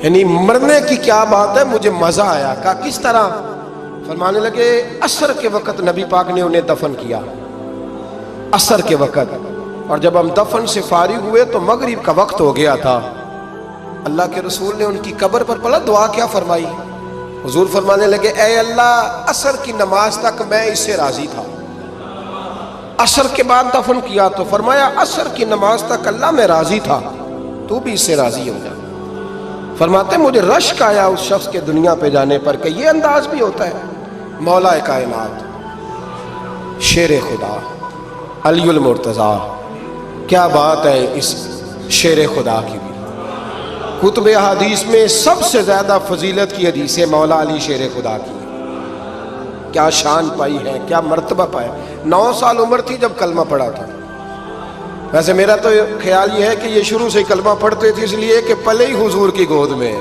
یعنی مرنے کی کیا بات ہے، مجھے مزہ آیا۔ کہا کس طرح؟ فرمانے لگے عصر کے وقت نبی پاک نے انہیں دفن کیا، عصر کے وقت، اور جب ہم دفن سے فارغ ہوئے تو مغرب کا وقت ہو گیا تھا۔ اللہ کے رسول نے ان کی قبر پر پڑھا، دعا کیا فرمائی؟ حضور فرمانے لگے اے اللہ عصر کی نماز تک میں اس سے راضی تھا، عصر کے بعد دفن کیا تو فرمایا عصر کی نماز تک اللہ میں راضی تھا، تو بھی اس سے راضی ہو جا۔ فرماتے مجھے رشک آیا اس شخص کے دنیا پہ جانے پر کہ یہ انداز بھی ہوتا ہے۔ مولا کائنات، شیر خدا، علی المرتضیٰ، کیا بات ہے اس شیر خدا کی بھی۔ کتب احادیث میں سب سے زیادہ فضیلت کی حدیث ہے مولا علی شیر خدا کی، کیا شان پائی ہے، کیا مرتبہ پایا۔ 9 سال عمر تھی جب کلمہ پڑھا تھا۔ ویسے میرا تو خیال یہ ہے کہ یہ شروع سے ہی کلمہ پڑھتے تھے اس لیے کہ پلے ہی حضور کی گود میں ہے۔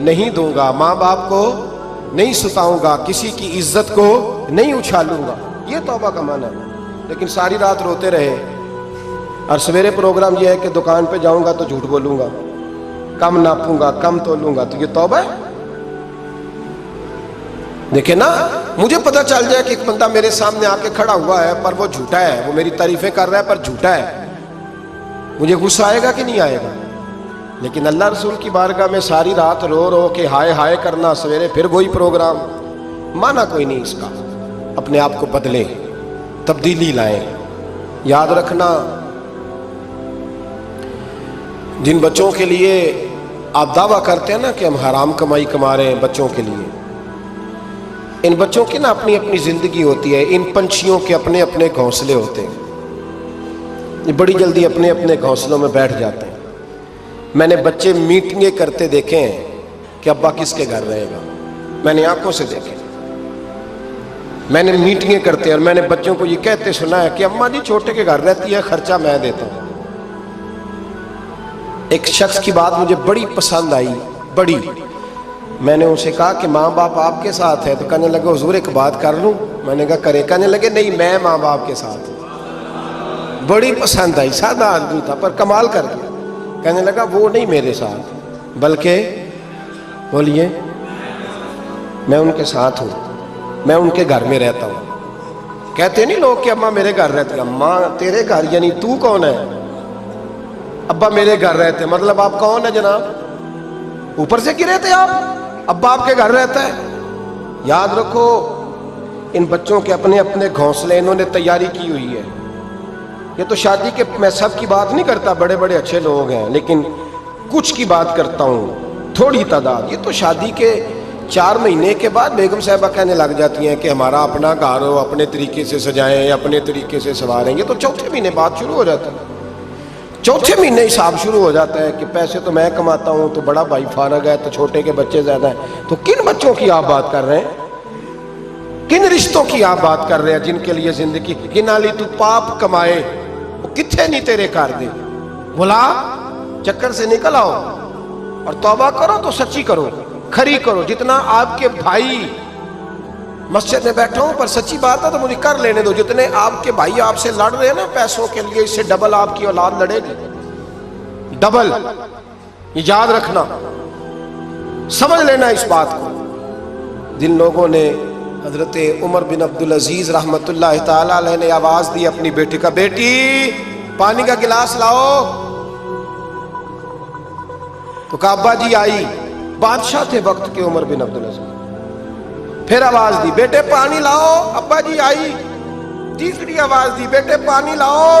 نہیں دوں گا، ماں باپ کو نہیں ستاؤں گا، کسی کی عزت کو نہیں اچھالوں گا، یہ توبہ کا معنی ہے۔ لیکن ساری رات روتے رہے اور سویرے پروگرام یہ ہے کہ دکان پہ جاؤں گا تو جھوٹ بولوں گا، کم ناپوں گا، کم تولوں گا، تو یہ توبہ ہے؟ دیکھیں نا، مجھے پتہ چل جائے کہ ایک بندہ میرے سامنے آ کے کھڑا ہوا ہے پر وہ جھوٹا ہے، وہ میری تعریفیں کر رہا ہے پر جھوٹا ہے، مجھے غصہ آئے گا کہ نہیں آئے گا؟ لیکن اللہ رسول کی بارگاہ میں ساری رات رو رو کے ہائے ہائے کرنا، سویرے پھر وہی پروگرام، مانا کوئی نہیں اس کا۔ اپنے آپ کو بدلیں، تبدیلی لائیں۔ یاد رکھنا، جن بچوں کے لیے آپ دعویٰ کرتے ہیں نا کہ ہم حرام کمائی کما رہے ہیں بچوں کے لیے، ان بچوں کی نا اپنی اپنی زندگی ہوتی ہے، ان پنچھیوں کے اپنے اپنے گھونسلے ہوتے ہیں، یہ بڑی جلدی اپنے اپنے گھونسلوں میں بیٹھ جاتے ہیں۔ میں نے بچے میٹنگیں کرتے دیکھے ہیں کہ ابا کس کے گھر رہے گا، میں نے آنکھوں سے دیکھے، میں نے میٹنگیں کرتے ہیں اور میں نے بچوں کو یہ کہتے سنا ہے کہ اماں جی چھوٹے کے گھر رہتی ہے، خرچہ میں دیتا ہوں۔ ایک شخص کی بات مجھے بڑی پسند آئی، بڑی، میں نے اسے کہا کہ ماں باپ آپ کے ساتھ ہے، تو کہنے لگے حضور ایک بات کر لوں؟ میں نے کہا کرے، کہنے لگے نہیں میں ماں باپ کے ساتھ ہوں۔ بڑی پسند آئی، سادہ آدمی تھا پر کمال کر دیا، کہنے لگا وہ نہیں میرے ساتھ بلکہ بولیے میں ان کے ساتھ ہوں، میں ان کے گھر میں رہتا ہوں۔ کہتے نہیں لوگ کہ اماں میرے گھر رہتی، اماں تیرے گھر یعنی تو کون ہے؟ ابا میرے گھر رہتے، مطلب آپ کون ہے جناب؟ اوپر سے گرے تھے آپ؟ ابا آپ کے گھر رہتا ہے؟ یاد رکھو، ان بچوں کے اپنے اپنے گھونسلے انہوں نے تیاری کی ہوئی ہے۔ یہ تو شادی کے، میں سب کی بات نہیں کرتا، بڑے بڑے اچھے لوگ ہیں، لیکن کچھ کی بات کرتا ہوں، تھوڑی تعداد۔ یہ تو شادی کے 4 مہینے کے بعد بیگم صاحبہ کہنے لگ جاتی ہیں کہ ہمارا اپنا گھر ہو، اپنے طریقے سے سجائیں، اپنے طریقے سے سنواریں گے، تو چوتھے مہینے بات شروع ہو جاتا ہے، چوتھے مہینے حساب شروع ہو جاتا ہے کہ پیسے تو میں کماتا ہوں، تو بڑا بھائی فارغ ہے، تو چھوٹے کے بچے زیادہ ہیں۔ تو کن بچوں کی آپ بات کر رہے ہیں؟ کن رشتوں کی آپ بات کر رہے ہیں جن کے لیے زندگی گنالی تو پاپ کمائے وہ کتنے نہیں تیرے کر دے؟ بلا چکر سے نکل آؤ اور توبہ کرو تو سچی کرو، کھری کرو۔ جتنا آپ کے بھائی مسجد میں بیٹھا ہوں پر سچی بات ہے تو مجھے کر لینے دو، جتنے آپ کے بھائی آپ سے لڑ رہے ہیں نا پیسوں کے لیے، اس سے ڈبل آپ کی اولاد لڑے گی، ڈبل۔ یہ یاد رکھنا، سمجھ لینا اس بات کو۔ جن لوگوں نے حضرت عمر بن عبدالعزیز رحمت اللہ تعالی علیہ نے آواز دی اپنی بیٹی کا، بیٹی پانی کا گلاس لاؤ، تو کہا ابا جی آئی، بادشاہ تھے وقت کے عمر بن عبدالعزیز۔ پھر آواز دی بیٹے پانی لاؤ، ابا جی آئی، تیسری آواز دی بیٹے پانی لاؤ،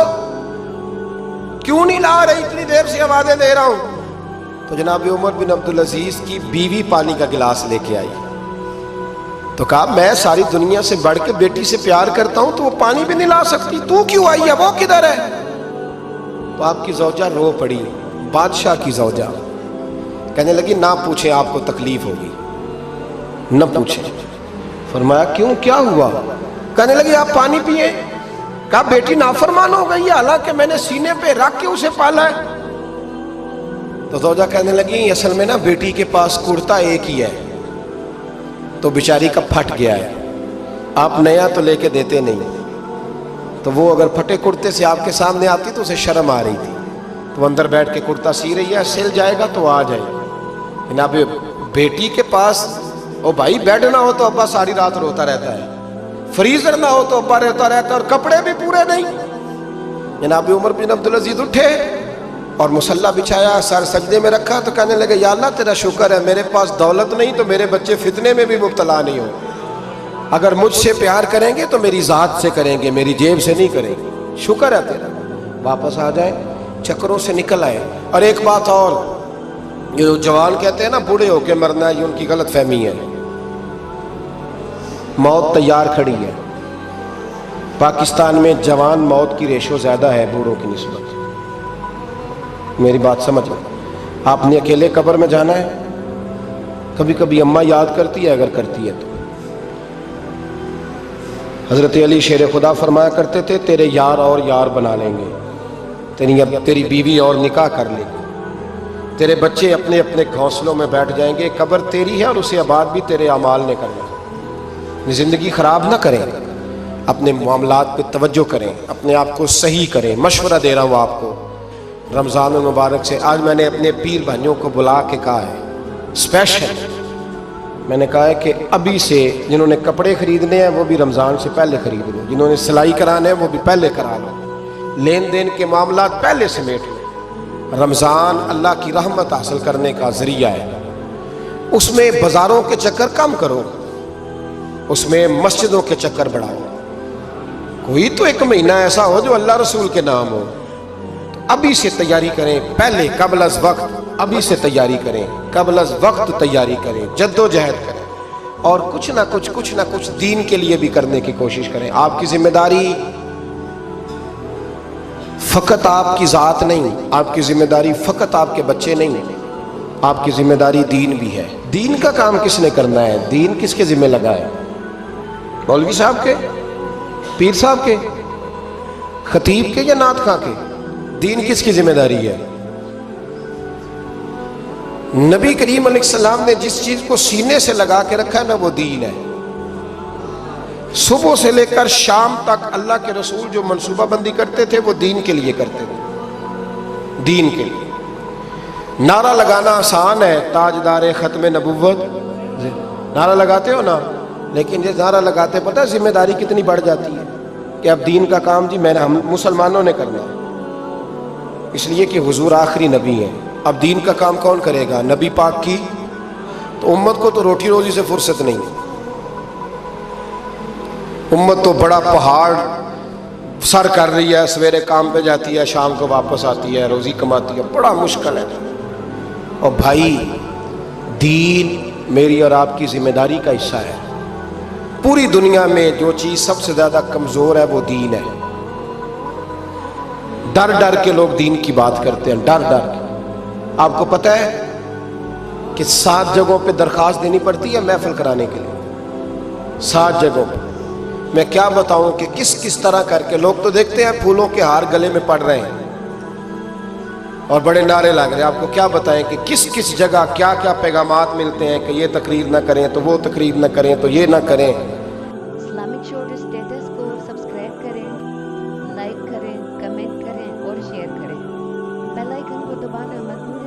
کیوں نہیں لا رہی، اتنی دیر سے آوازیں دے رہا ہوں۔ تو جناب عمر بن عبدالعزیز کی بیوی پانی کا گلاس لے کے آئی، تو کہا میں ساری دنیا سے بڑھ کے بیٹی سے پیار کرتا ہوں تو وہ پانی بھی نہیں لا سکتی، تو کیوں آئی ہے، وہ کدھر ہے؟ تو آپ کی زوجہ رو پڑی، بادشاہ کی زوجہ، کہنے لگی نہ پوچھیں آپ کو تکلیف ہوگی، نہ پوچھیں۔ فرمایا کیوں، کیا ہوا؟ کہنے لگی آپ پانی پیئے۔ کہا بیٹی نافرمان ہو گئی ہے، حالانکہ میں نے سینے پہ رکھ کے اسے پالا ہے۔ تو زوجہ کہنے لگی اصل میں نا بیٹی کے پاس کرتا ایک ہی ہے، تو بیچاری کا پھٹ گیا ہے، آپ نیا تو لے کے دیتے نہیں، تو وہ اگر پھٹے کرتے سے آپ کے سامنے آتی تو اسے شرم آ رہی تھی، تو اندر بیٹھ کے کرتا سی رہی ہے، سل جائے گا تو آ جائے۔ جناب بیٹی کے پاس، او بھائی بیڈ نہ ہو تو ابا ساری رات روتا رہتا ہے، فریزر نہ ہو تو ابا روتا رہتا ہے، اور کپڑے بھی پورے نہیں۔ جناب عمر بن عبدالعزیز اٹھے اور مصلی بچھایا، سر سجدے میں رکھا، تو کہنے لگے یا اللہ تیرا شکر ہے میرے پاس دولت نہیں تو میرے بچے فتنے میں بھی مبتلا نہیں ہوں، اگر مجھ سے پیار کریں گے تو میری ذات سے کریں گے، میری جیب سے نہیں کریں گے، شکر ہے تیرا۔ واپس آ جائیں، چکروں سے نکل آئے۔ اور ایک بات اور، یہ جو جوان کہتے ہیں نا بوڑھے ہو کے مرنا، یہ ان کی غلط فہمی ہے، موت تیار کھڑی ہے۔ پاکستان میں جوان موت کی ریشو زیادہ ہے بوڑھوں کی نسبت، میری بات سمجھ لیں۔ آپ نے اکیلے قبر میں جانا ہے، کبھی کبھی اماں یاد کرتی ہے اگر کرتی ہے تو۔ حضرت علی شیر خدا فرمایا کرتے تھے تیرے یار اور یار بنا لیں گے، تیری بیوی اور نکاح کر لے گی، تیرے بچے اپنے اپنے گھونسلوں میں بیٹھ جائیں گے. قبر تیری ہے اور اسے آباد بھی تیرے اعمال نے کرنا ہے. زندگی خراب نہ کریں, اپنے معاملات پہ توجہ کریں, اپنے آپ کو صحیح کریں. مشورہ دے رہا ہوں آپ کو رمضان المبارک سے. آج میں نے اپنے پیر بھائیوں کو بلا کے کہا ہے اسپیشل, میں نے کہا ہے کہ ابھی سے جنہوں نے کپڑے خریدنے ہیں وہ بھی رمضان سے پہلے خرید لو, جنہوں نے سلائی کرانے ہیں وہ بھی پہلے کرا لو, لین دین کے معاملات پہلے سمیٹ لو. رمضان اللہ کی رحمت حاصل کرنے کا ذریعہ ہے. اس میں بازاروں کے چکر کم کرو, اس میں مسجدوں کے چکر بڑھاؤ. کوئی تو ایک مہینہ ایسا ہو جو اللہ رسول کے نام ہو. تو ابھی سے تیاری کریں, پہلے قبل از وقت ابھی سے تیاری کریں, قبل از وقت تیاری کریں, جد و جہد کریں, اور کچھ نہ کچھ دین کے لیے بھی کرنے کی کوشش کریں. آپ کی ذمہ داری فقط آپ کی ذات نہیں, آپ کی ذمہ داری فقط آپ کے بچے نہیں, آپ کی ذمہ داری دین بھی ہے. دین کا کام کس نے کرنا ہے؟ دین کس کے ذمہ لگا ہے؟ مولوی صاحب کے, پیر صاحب کے, خطیب کے یا نعت خواں کے؟ دین کس کی ذمہ داری ہے؟ نبی کریم علیہ السلام نے جس چیز کو سینے سے لگا کے رکھا ہے نا وہ دین ہے. صبح سے لے کر شام تک اللہ کے رسول جو منصوبہ بندی کرتے تھے وہ دین کے لیے کرتے تھے, دین کے لیے. نعرہ لگانا آسان ہے, تاجدار ختم نبوت نعرہ لگاتے ہو نا, لیکن یہ نعرہ لگاتے پتہ ہے ذمہ داری کتنی بڑھ جاتی ہے کہ اب دین کا کام جی ہم مسلمانوں نے کرنا ہے, اس لیے کہ حضور آخری نبی ہیں. اب دین کا کام کون کرے گا؟ نبی پاک کی. تو امت کو تو روٹی روزی سے فرصت نہیں, امت تو بڑا پہاڑ سر کر رہی ہے, سویرے کام پہ جاتی ہے, شام کو واپس آتی ہے, روزی کماتی ہے, بڑا مشکل ہے. اور بھائی دین میری اور آپ کی ذمہ داری کا حصہ ہے. پوری دنیا میں جو چیز سب سے زیادہ کمزور ہے وہ دین ہے. ڈر ڈر کے لوگ دین کی بات کرتے ہیں, ڈر ڈر کے. آپ کو پتہ ہے کہ 7 جگہوں پہ درخواست دینی پڑتی ہے محفل کرانے کے لیے, 7 جگہوں پہ. میں کیا بتاؤں کہ کس طرح کر کے لوگ تو دیکھتے ہیں پھولوں کے ہار گلے میں پڑ رہے ہیں اور بڑے نعرے لگ رہے ہیں. آپ کو کیا بتائیں کہ کس جگہ کیا پیغامات ملتے ہیں کہ یہ تقریر نہ کریں تو وہ تقریر نہ کریں تو یہ نہ کریں. اسلامک شورٹ اسٹیٹس کو سبسکرائب کریں, لائک کریں, کمنٹ کریں اور شیئر کریں. بیل آئیکن کو دبانا مت بھولیں.